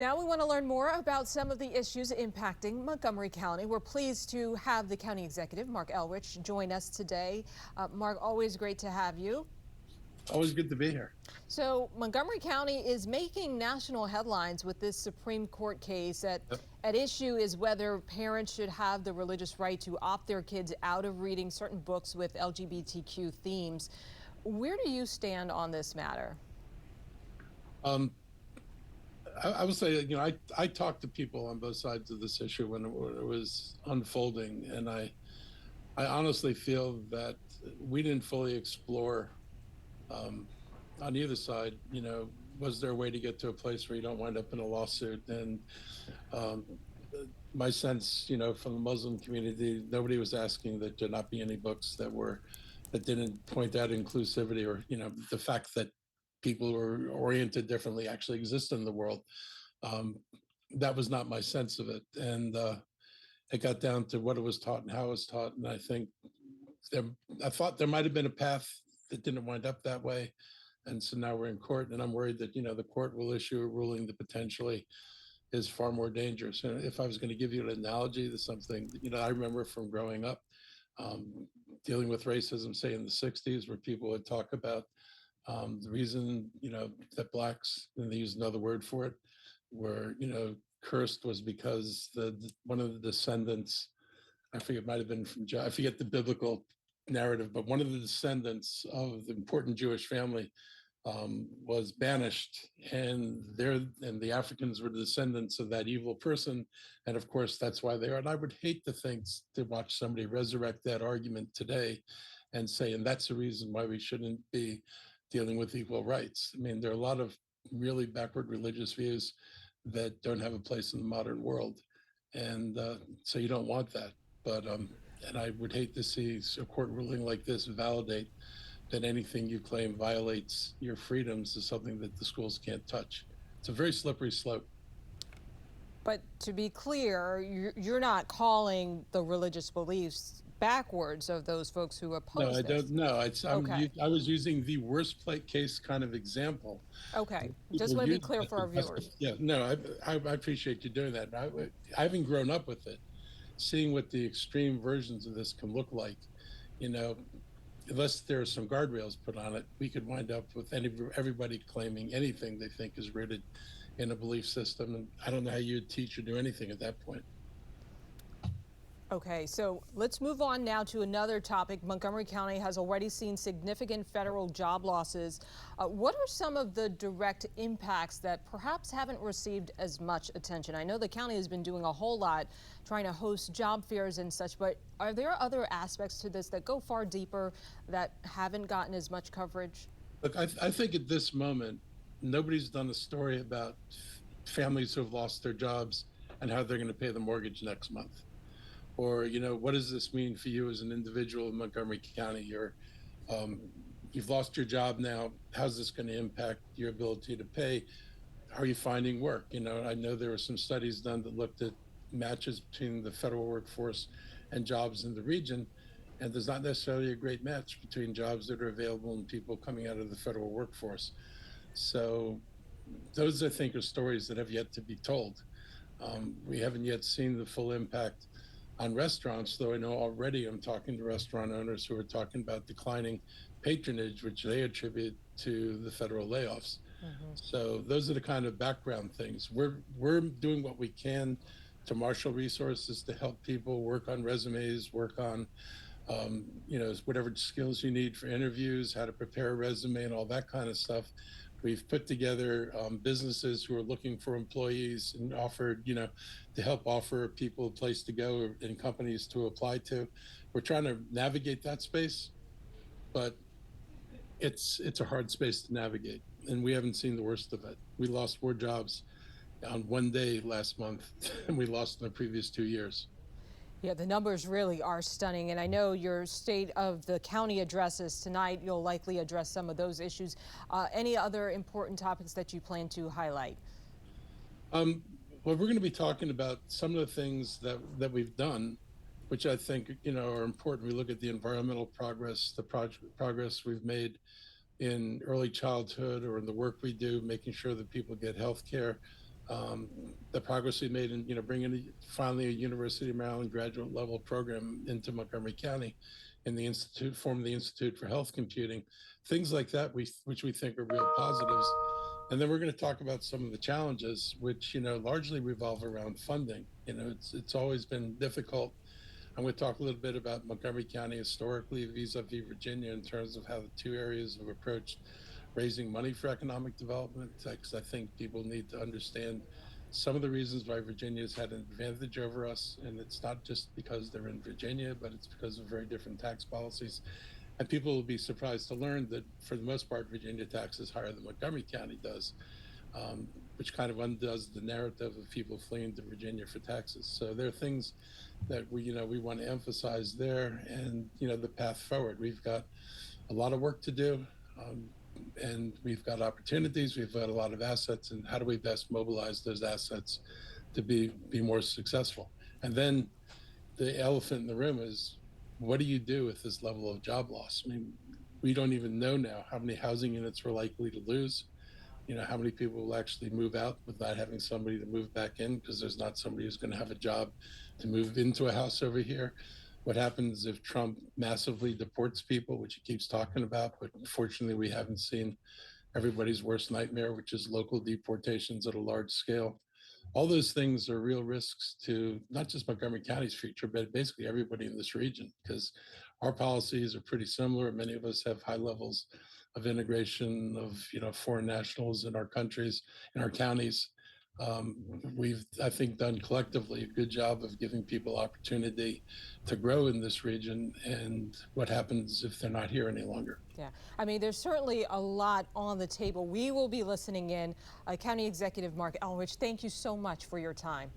Now we want to learn more about some of the issues impacting Montgomery County. We're pleased to have the county executive, Marc Elrich, join us today. Marc, always great to have you. Always good to be here. So Montgomery County is making national headlines with this Supreme Court case. Yep. At issue is whether parents should have the religious right to opt their kids out of reading certain books with LGBTQ themes. Where do you stand on this matter? Um, I would say, I talked to people on both sides of this issue when it was unfolding, and I honestly feel that we didn't fully explore um, on either side. Was there a way to get to a place where you don't wind up in a lawsuit? And um, my sense, from the Muslim community, nobody was asking that there not be any books that didn't point out inclusivity or the fact that people who are oriented differently actually exist in the world. Um, that was not my sense of it, and it got down to what it was taught and how it was taught. And I think there, I thought there might have been a path that didn't wind up that way, and so now we're in court, and I'm worried that the court will issue a ruling that potentially is far more dangerous. And if I was going to give you an analogy to something I remember from growing up, um, dealing with racism, say in the '60s, where people would talk about the reason, that blacks, and they use another word for it, were, cursed was because one of the descendants, I forget, it might have been from, I forget the biblical narrative, but one of the descendants of the important Jewish family was banished, and the Africans were the descendants of that evil person, and of course that's why they are. And I would hate to watch somebody resurrect that argument today, and say, and that's the reason why we shouldn't be dealing with equal rights. I mean, there are a lot of really backward religious views that don't have a place in the modern world, and so you don't want that. But and I would hate to see a court ruling like this validate that anything you claim violates your freedoms is something that the schools can't touch. It's a very slippery slope. But to be clear, you're not calling the religious beliefs backwards of those folks who No, oppose I don't this. know. Okay. I was using the worst case kind of example. Okay. Just People want to be use clear that for to our viewers. Yeah, no, I appreciate you doing that. I haven't grown up with it, seeing what the extreme versions of this can look like. You know, unless there are some guardrails put on it, we could wind up with everybody claiming anything they think is rooted in a belief system. And I don't know how you'd teach or do anything at that point. Okay, so let's move on now to another topic. Montgomery County has already seen significant federal job losses. What are some of the direct impacts that perhaps haven't received as much attention? I know the county has been doing a whole lot trying to host job fairs and such, but are there other aspects to this that go far deeper that haven't gotten as much coverage? Look, I think at this moment, nobody's done a story about families who have lost their jobs and how they're going to pay the mortgage next month. Or, what does this mean for you as an individual in Montgomery County? Um, you've lost your job now. How's this going to impact your ability to pay? How are you finding work? I know there were some studies done that looked at matches between the federal workforce and jobs in the region. And there's not necessarily a great match between jobs that are available and people coming out of the federal workforce. So those, I think, are stories that have yet to be told. We haven't yet seen the full impact on restaurants, though I know already I'm talking to restaurant owners who are talking about declining patronage, which they attribute to the federal layoffs. So those are the kind of background things. We're doing what we can to marshal resources to help people work on resumes, work on whatever skills you need for interviews, how to prepare a resume, and all that kind of stuff. We've put together businesses who are looking for employees and offered, to help offer people a place to go and companies to apply to. We're trying to navigate that space, but it's a hard space to navigate, and we haven't seen the worst of it. We lost more jobs on one day last month than we lost in the previous 2 years. Yeah, the numbers really are stunning. And I know your state of the county addresses tonight. You'll likely address some of those issues. Any other important topics that you plan to highlight? Um, well, we're going to be talking about some of the things that we've done, which I think are important. We look at the environmental progress, the progress we've made in early childhood or in the work we do, making sure that people get health care. the progress we made in bringing finally a University of Maryland graduate level program into Montgomery County, in the institute, formed the Institute for Health Computing, things like that, which we think are real positives. And then we're going to talk about some of the challenges, which largely revolve around funding. It's always been difficult. I'm going to talk a little bit about Montgomery County historically vis-a-vis Virginia in terms of how the two areas have approached raising money for economic development, because I think people need to understand some of the reasons why Virginia has had an advantage over us. And it's not just because they're in Virginia, but it's because of very different tax policies. And people will be surprised to learn that for the most part, Virginia tax is higher than Montgomery County does, which kind of undoes the narrative of people fleeing to Virginia for taxes. So there are things that we want to emphasize there, and the path forward. We've got a lot of work to do, and we've got opportunities. We've got a lot of assets, and how do we best mobilize those assets to be more successful? And then the elephant in the room is, what do you do with this level of job loss? I mean, we don't even know now how many housing units we're likely to lose. How many people will actually move out without having somebody to move back in, because there's not somebody who's going to have a job to move into a house over here. What happens if Trump massively deports people, which he keeps talking about, but unfortunately we haven't seen everybody's worst nightmare, which is local deportations at a large scale. All those things are real risks to not just Montgomery County's future, but basically everybody in this region, because our policies are pretty similar. Many of us have high levels of integration of foreign nationals in our countries, in our counties. We've, I think, done collectively a good job of giving people opportunity to grow in this region. And what happens if they're not here any longer? Yeah, I mean, there's certainly a lot on the table. We will be listening in. County Executive Marc Elrich, thank you so much for your time.